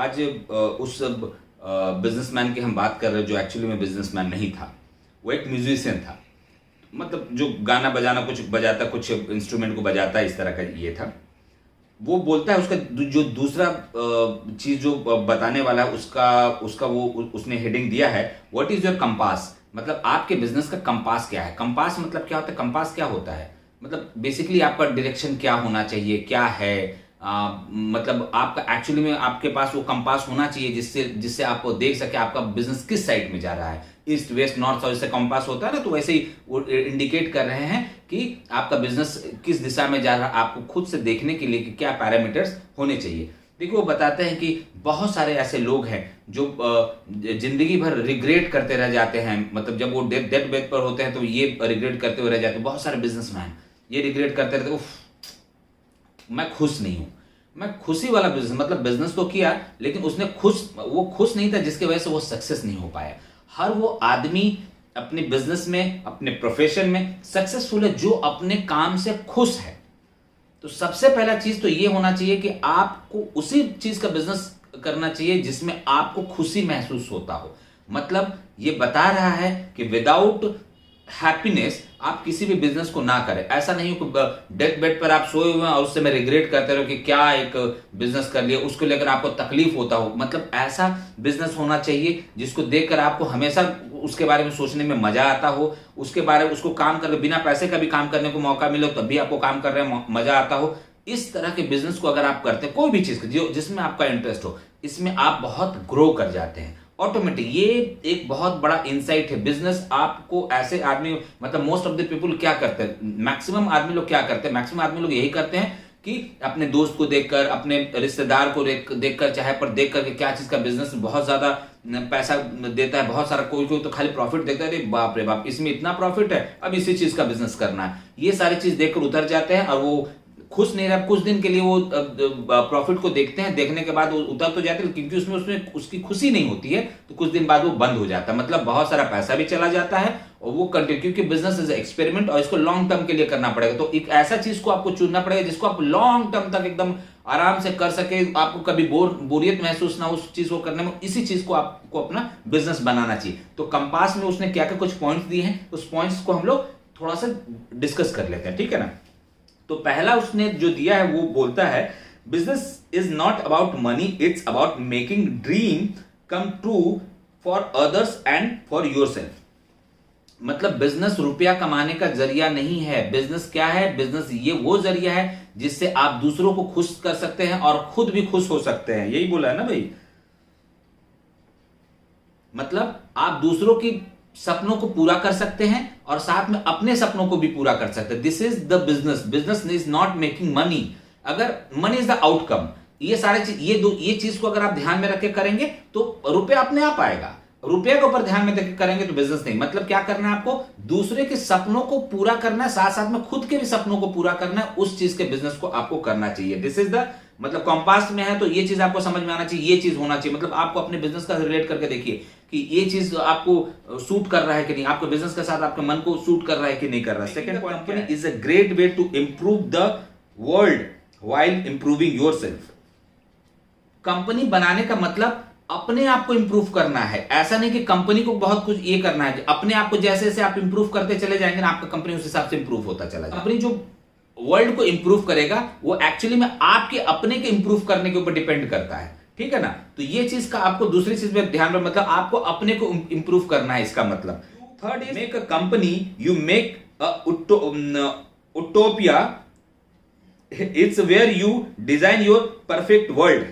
आज उस बिजनेसमैन की हम बात कर रहे हैं जो एक्चुअली में बिजनेसमैन नहीं था, वो एक म्यूजिशियन था। मतलब जो गाना बजाना कुछ बजाता, कुछ इंस्ट्रूमेंट को बजाता, इस तरह का ये था। वो बोलता है, उसका जो दूसरा चीज जो बताने वाला है, उसका उसका वो उसने हेडिंग दिया है, व्हाट इज योर कंपास। मतलब आपके बिजनेस का कंपास क्या है। कंपास मतलब क्या होता है, कंपास क्या होता है, मतलब बेसिकली आपका डायरेक्शन क्या होना चाहिए, क्या है। मतलब आपका एक्चुअली में आपके पास वो कंपास होना चाहिए जिससे जिससे आपको देख सके आपका बिजनेस किस साइड में जा रहा है। ईस्ट वेस्ट नॉर्थ साउथ से कंपास होता है ना, तो वैसे ही वो इंडिकेट कर रहे हैं कि आपका बिजनेस किस दिशा में जा रहा है। आपको खुद से देखने के लिए कि क्या पैरामीटर्स होने चाहिए। देखिए वो बताते हैं कि बहुत सारे ऐसे लोग हैं जो जिंदगी भर रिग्रेट करते रह जाते हैं। मतलब जब वो डेथ बेड पर होते हैं तो ये रिग्रेट करते हुए रह जाते हैं। बहुत सारे बिजनेसमैन ये रिग्रेट करते रहते, उफ मैं खुश नहीं हूं। मैं खुशी वाला बिजनेस, मतलब बिजनेस तो किया लेकिन उसने वो खुश नहीं था, जिसकी वजह से वो सक्सेस नहीं हो पाया। हर वो आदमी अपने बिजनेस में, अपने प्रोफेशन में सक्सेसफुल है जो अपने काम से खुश है। तो सबसे पहला चीज तो ये होना चाहिए कि आपको उसी चीज का बिजनेस करना चाहिए जिसमें आपको खुशी महसूस होता हो। मतलब ये बता रहा है कि विदाउट हैप्पीनेस आप किसी भी बिजनेस को ना करें। ऐसा नहीं हो कि डेथ बेड पर आप सोए हुए हैं और उससे में रिग्रेट करते रहो कि क्या एक बिजनेस कर लिया, उसको लेकर आपको तकलीफ होता हो। मतलब ऐसा बिजनेस होना चाहिए जिसको देखकर आपको हमेशा उसके बारे में सोचने में मजा आता हो, उसके बारे में उसको काम कर बिना पैसे का भी काम करने को मौका मिले तब भी आपको काम कर रहे हैं मजा आता हो। इस तरह के बिजनेस को अगर आप करते हैं, कोई भी चीज जिसमें आपका इंटरेस्ट हो, इसमें आप बहुत ग्रो कर जाते हैं ऑटोमेटिक। ये एक बहुत बड़ा इंसाइट है। बिजनेस आपको ऐसे आदमी, मतलब मोस्ट ऑफ द पीपल क्या करते हैं, मैक्सिमम आदमी लोग क्या करते हैं, मैक्सिमम आदमी लोग यही करते हैं कि अपने दोस्त को देखकर, अपने रिश्तेदार को देखकर, चाहे पर देख कर क्या चीज का बिजनेस बहुत ज्यादा पैसा देता है, बहुत सारा। कोई कोई तो खाली प्रॉफिट देखता है, अरे बाप रे बाप इसमें इतना प्रॉफिट है, अब इसी चीज का बिजनेस करना है। ये सारी चीज देखकर उतर जाते हैं और वो खुश नहीं रहा। कुछ दिन के लिए वो प्रॉफिट को देखते हैं, देखने के बाद वो उतर तो जाते हैं क्योंकि उसमें उसकी खुशी नहीं होती है, तो कुछ दिन बाद वो बंद हो जाता है। मतलब बहुत सारा पैसा भी चला जाता है और वो कंटिन्यू, क्योंकि बिजनेस इज एक्सपेरिमेंट और इसको लॉन्ग टर्म के लिए करना पड़ेगा। तो एक ऐसा चीज को आपको चुनना पड़ेगा जिसको आप लॉन्ग टर्म तक एकदम आराम से कर सके, आपको कभी बोरियत महसूस ना उस चीज को करने में। इसी चीज को आपको अपना बिजनेस बनाना चाहिए। तो कंपास में उसने क्या क्या कुछ पॉइंट्स दिए हैं, उस पॉइंट्स को हम लोग थोड़ा सा डिस्कस कर लेते हैं, ठीक है ना। तो पहला उसने जो दिया है वो बोलता है, business is not about money, it's about making dream come true for others and for yourself. मतलब बिजनेस रुपया कमाने का जरिया नहीं है। बिजनेस क्या है, बिजनेस ये वो जरिया है जिससे आप दूसरों को खुश कर सकते हैं और खुद भी खुश हो सकते हैं। यही बोला है ना भाई। मतलब आप दूसरों की सपनों को पूरा कर सकते हैं और साथ में अपने सपनों को भी पूरा कर सकते हैं। This is the business. Business is not making money. अगर मनी इज द आउटकम, ये सारे चीज, ये चीज को अगर आप ध्यान में रख के करेंगे तो रुपया अपने आप आएगा। रुपये के ऊपर ध्यान में देकर करेंगे तो बिजनेस नहीं। मतलब क्या करना है, आपको दूसरे के सपनों को पूरा करना है, साथ साथ में खुद के भी सपनों को पूरा करना है। उस चीज के बिजनेस को आपको करना चाहिए। दिस इज द, मतलब कॉम्पास में है तो ये चीज आपको समझ में आना चाहिए, ये चीज होना चाहिए। मतलब आपको अपने बिजनेस का रिलेट करके देखिए कि ये चीज आपको सूट कर रहा है कि नहीं, आपके बिजनेस के साथ आपके मन को सूट कर रहा है कि नहीं कर रहा है। Second point, company is a great way to improve the world while improving yourself. Company बनाने का मतलब अपने आप को इंप्रूव करना है। ऐसा नहीं कि कंपनी को बहुत कुछ ये करना है। अपने आप को जैसे जैसे आप इंप्रूव करते चले जाएंगे ना, आपका कंपनी उस हिसाब से इंप्रूव होता चला जाएगा। कंपनी जो वर्ल्ड को इंप्रूव करेगा वो एक्चुअली में आपके अपने के इंप्रूव करने के ऊपर डिपेंड करता है, ठीक है ना। तो ये चीज का आपको दूसरी चीज में ध्यान में, मतलब आपको अपने को इंप्रूव करना है, इसका मतलब। Third is make a company, you make utopia, it's where you design your perfect world.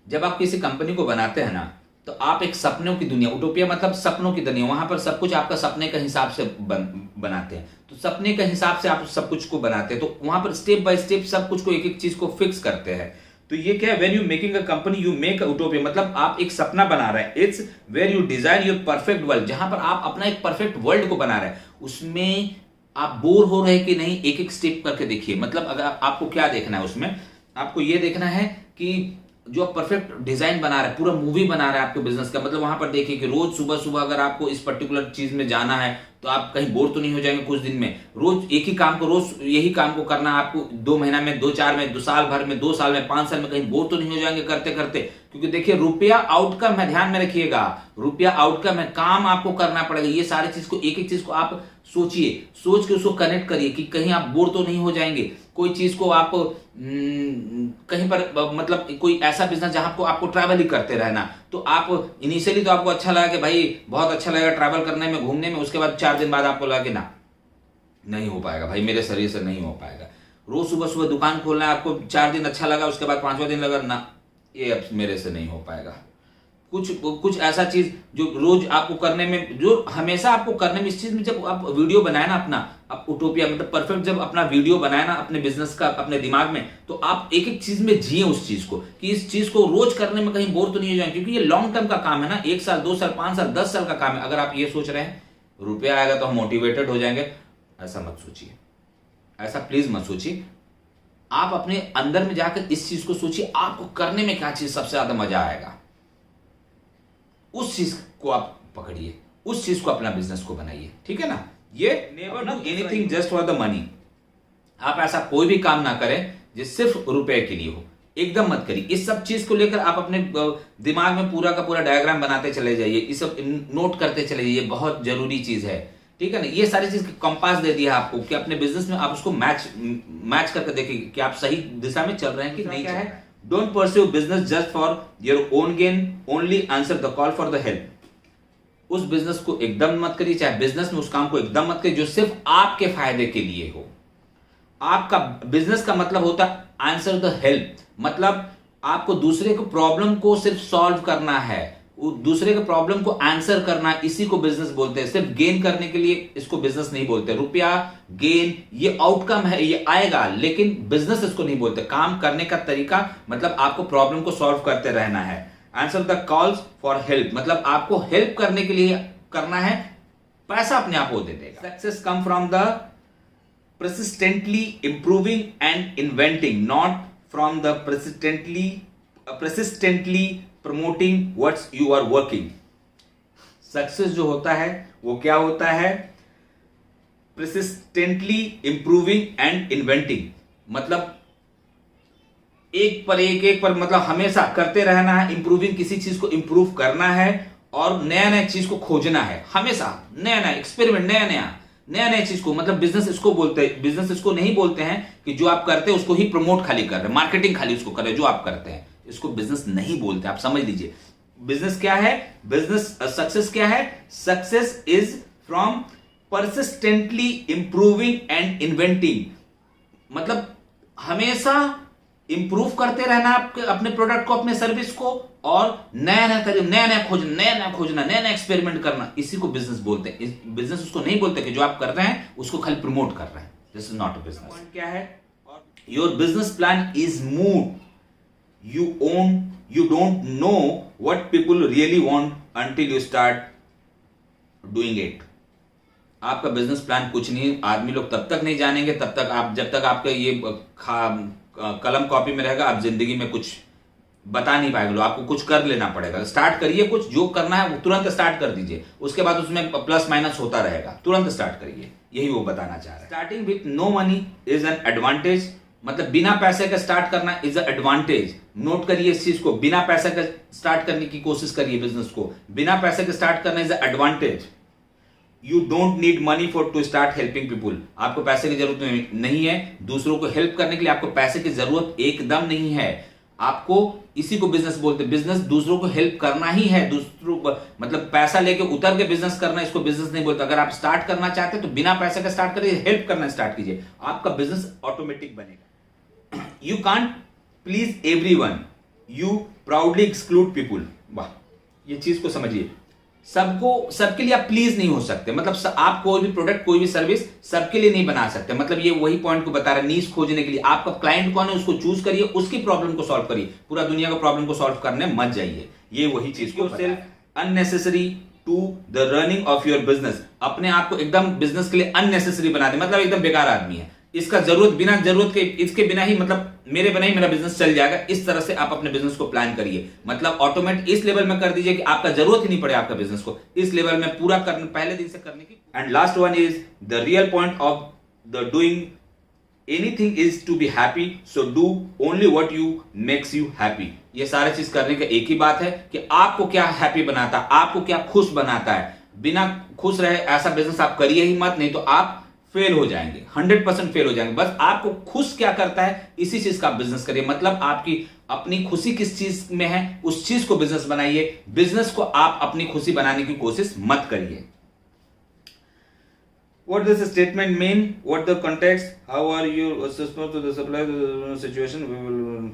जब आप किसी कंपनी को बनाते हैं ना, तो आप एक सपनों की दुनिया, उटोपिया मतलब सपनों की दुनिया, वहां पर सब कुछ आपका सपने के हिसाब से बनाते हैं। तो सपने के हिसाब से आप सब कुछ को बनाते हैं, तो वहां पर स्टेप बाय स्टेप सब कुछ को, एक एक चीज को फिक्स करते हैं। तो ये क्या है, when you making a company you make a utopia, मतलब आप एक सपना बना रहे हैं। It's where you design your perfect world, जहां पर आप अपना एक परफेक्ट वर्ल्ड को बना रहे हैं। उसमें आप बोर हो रहे कि नहीं, एक एक स्टेप करके देखिए। मतलब अगर आपको क्या देखना है उसमें, आपको ये देखना है कि जो आप परफेक्ट डिजाइन बना रहे हैं, पूरा मूवी बना रहे हैं आपके बिजनेस का, मतलब वहां पर देखिए कि रोज सुबह सुबह अगर आपको इस पर्टिकुलर चीज में जाना है तो आप कहीं बोर तो नहीं हो जाएंगे कुछ दिन में। रोज एक ही काम को, रोज यही काम को करना है आपको, 2 महीना में, 2-4 में, 2 साल भर में, 2 साल में, 5 साल में, कहीं बोर तो नहीं हो जाएंगे करते करते। क्योंकि देखिए रुपया आउटकम है, ध्यान में रखिएगा, रुपया आउटकम है, काम आपको करना पड़ेगा। ये सारी चीज को, एक एक चीज को आप सोचिए, सोच के उसको कनेक्ट करिए कि कहीं आप बोर तो नहीं हो जाएंगे। कोई चीज को आप कहीं पर, मतलब कोई ऐसा बिजनेस जहां आपको ट्रैवल ही करते रहना, तो आप इनिशियली तो आपको अच्छा लगा कि भाई बहुत अच्छा लगेगा ट्रैवल करने में, घूमने में, उसके बाद 4 दिन बाद आपको लगा कि ना, नहीं हो पाएगा भाई, मेरे शरीर से नहीं हो पाएगा। रोज सुबह सुबह दुकान खोलना है, आपको 4 दिन अच्छा लगा, उसके बाद 5वां दिन लगा ना, ये अब मेरे से नहीं हो पाएगा। कुछ ऐसा चीज जो रोज आपको करने में, जो हमेशा आपको करने में, इस चीज में जब आप वीडियो बनाए ना अपना, आप उटोपिया मतलब परफेक्ट जब अपना वीडियो बनाए ना अपने बिजनेस का अपने दिमाग में, तो आप एक एक चीज में जिए उस चीज को, कि इस चीज को रोज करने में कहीं बोर तो नहीं हो जाए। क्योंकि ये लॉन्ग टर्म का काम है ना, 1 साल, 2 साल, 5 साल, 10 साल का काम है। अगर आप ये सोच रहे हैं रुपया आएगा तो हम मोटिवेटेड हो जाएंगे, ऐसा मत सोचिए, ऐसा प्लीज मत सोचिए। आप अपने अंदर में जाकर इस चीज को सोचिए, आपको करने में क्या चीज सबसे ज्यादा मजा आएगा, उस चीज को आप पकड़िए, उस चीज को अपना बिजनेस को बनाइए, ठीक है ना। ये never do anything just for the money. आप ऐसा कोई भी काम ना करें जो सिर्फ रुपए के लिए हो, एकदम मत करिए। इस सब चीज को लेकर आप अपने दिमाग में पूरा का पूरा डायग्राम बनाते चले जाइए, इस सब नोट करते चले जाइए, बहुत जरूरी चीज है, ठीक है ना। ये सारी चीज कंपास दे दिया आपको कि अपने बिजनेस में आप उसको मैच करके देखिए कि आप सही दिशा में चल रहे हैं कि नहीं चल रहे हैं। Don't pursue business just for your own gain, only answer the call for the help. उस बिजनेस को एकदम मत करिए, चाहे बिजनेस में उस काम को एकदम मत करिए जो सिर्फ आपके फायदे के लिए हो। आपका बिजनेस का मतलब होता है आंसर द हेल्प, मतलब आपको दूसरे को प्रॉब्लम को सिर्फ सॉल्व करना है, दूसरे के प्रॉब्लम को आंसर करना, इसी को बिजनेस बोलते हैं। सिर्फ गेन करने के लिए इसको बिजनेस नहीं बोलते। रुपया गेन ये आउटकम है, ये आएगा, लेकिन बिजनेस इसको नहीं बोलते। काम करने का तरीका मतलब आपको प्रॉब्लम को सॉल्व करते रहना है। Answer the calls for help मतलब आपको हेल्प करने के लिए करना है, पैसा अपने आप वो दे देगा। Success come from the persistently improving and inventing, not from the persistently promoting what you are working. Success जो होता है वो क्या होता है? persistently improving and inventing, मतलब एक पर मतलब हमेशा करते रहना है, इंप्रूविंग किसी चीज को इंप्रूव करना है और नया नया चीज को खोजना है, हमेशा नया नया एक्सपेरिमेंट, नया नया चीज को, मतलब बिजनेस इसको बोलते हैं। बिजनेस इसको नहीं बोलते हैं कि जो आप करते हैं उसको ही प्रमोट खाली कर रहे हैं, मार्केटिंग खाली उसको कर रहे हैं जो आप करते हैं, इसको बिजनेस नहीं बोलते। आप समझ लीजिए बिजनेस क्या है, बिजनेस सक्सेस क्या है? Success is from persistently improving and inventing, मतलब हमेशा इंप्रूव करते रहना अपने प्रोडक्ट को, अपने सर्विस को, और नया नया खोजना, नया नया एक्सपेरिमेंट करना, इसी को बिजनेस बोलते हैं। बिजनेस उसको नहीं बोलते कि जो आप कर रहे हैं उसको खाली प्रमोट कर रहे हैं। This is not a business. Point क्या है? Your business plan is mood you don't know what people really want until you start doing it. आपका बिजनेस प्लान कुछ नहीं, आदमी लोग तब तक नहीं जानेंगे जब तक आपका ये कलम कॉपी में रहेगा, आप जिंदगी में कुछ बता नहीं पाएंगे। आपको कुछ कर लेना पड़ेगा। स्टार्ट करिए, कुछ जो करना है वो तुरंत स्टार्ट कर दीजिए, उसके बाद उसमें प्लस माइनस होता रहेगा, तुरंत स्टार्ट करिए, यही वो बताना चाह रहा है। Starting with no money is an advantage, मतलब बिना पैसे का स्टार्ट करना इज अ एडवांटेज। नोट करिए इस चीज को, बिना पैसे का स्टार्ट करने की कोशिश करिए बिजनेस को, बिना पैसे के स्टार्ट करना is a advantage. You don't need money for to start helping people, आपको पैसे की जरूरत नहीं है दूसरों को हेल्प करने के लिए, आपको पैसे की जरूरत एकदम नहीं है। आपको इसी को बिजनेस बोलते हैं। बिजनेस दूसरों को हेल्प करना ही है, दूसरों मतलब पैसा लेके उतर के बिजनेस करना, इसको बिजनेस नहीं बोलते। अगर आप स्टार्ट करना चाहते हैं तो बिना पैसे का स्टार्ट करिए, हेल्प करना स्टार्ट कीजिए, आपका बिजनेस ऑटोमेटिक बनेगा। You can't please everyone, you proudly exclude people. वाह, ये चीज को समझिए, सबके लिए आप प्लीज नहीं हो सकते। मतलब आप कोई भी प्रोडक्ट, कोई भी सर्विस सबके लिए नहीं बना सकते। मतलब ये वही पॉइंट को बता रहा है, नीश खोजने के लिए आपका क्लाइंट कौन है उसको चूज करिए, उसकी प्रॉब्लम को सॉल्व करिए, पूरा दुनिया का प्रॉब्लम को सॉल्व करने मत जाइए। ये वही चीज को unnecessary to the running of your business, अपने आप को एकदम बिजनेस के लिए अननेसेसरी बना दे, मतलब एकदम बेकार आदमी है, इसका जरूरत बिना जरूरत के, इसके बिना ही मतलब मेरे बिना ही मेरा बिजनेस चल जाएगा, इस तरह से आप अपने बिजनेस को प्लान करिए। मतलब ऑटोमेट इस लेवल में कर दीजिए कि आपका जरूरत ही नहीं पड़े आपका बिजनेस को इस लेवल में पूरा करने, पहले दिन से करने की। And last one is the real point of the doing anything is to be happy, so do only what you makes you happy. ये सारी चीज करने का एक ही बात है कि आपको क्या हैप्पी बनाता है, आपको क्या खुश बनाता है। बिना खुश रहे ऐसा बिजनेस आप करिए ही मत, नहीं तो आप फेल हो जाएंगे, 100% फेल हो जाएंगे। बस आपको खुश क्या करता है इसी चीज का आप बिजनेस करिए। मतलब आपकी अपनी खुशी किस चीज में है उस चीज को बिजनेस बनाइए, बिजनेस को आप अपनी खुशी बनाने की कोशिश मत करिए। What does the statement mean? What the context? How are you responsible to the supply situation? We will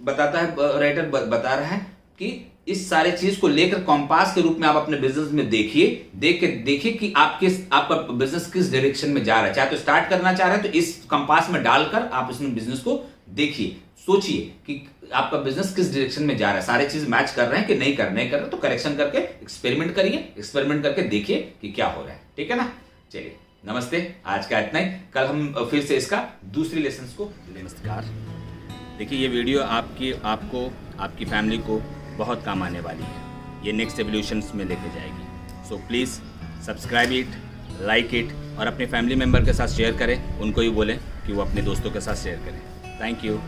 बताता है राइटर, बता रहा है कि इस सारे चीज को लेकर कॉम्पास के रूप में आप अपने बिजनेस में देखिए कि आपका बिजनेस किस डायरेक्शन में जा रहा है। चाहे तो स्टार्ट करना चाह रहे हैं तो इस कंपास में डालकर आप इसमें बिजनेस को देखिए, सोचिए कि आपका बिजनेस किस डायरेक्शन में जा रहा है, सारे चीज मैच कर रहे हैं कि नहीं कर रहे, तो करेक्शन करके एक्सपेरिमेंट करिए, एक्सपेरिमेंट करके देखिए कि क्या हो रहा है। ठीक है ना। चलिए नमस्ते, आज का इतना ही। कल हम फिर से इसका दूसरी लेसन को। नमस्कार। देखिए ये वीडियो आपको आपकी फैमिली को बहुत काम आने वाली है, ये नेक्स्ट एवोल्यूशंस में लेके जाएगी। So please subscribe it, like it और अपने फैमिली मेम्बर के साथ शेयर करें, उनको ही बोलें कि वो अपने दोस्तों के साथ शेयर करें। Thank you.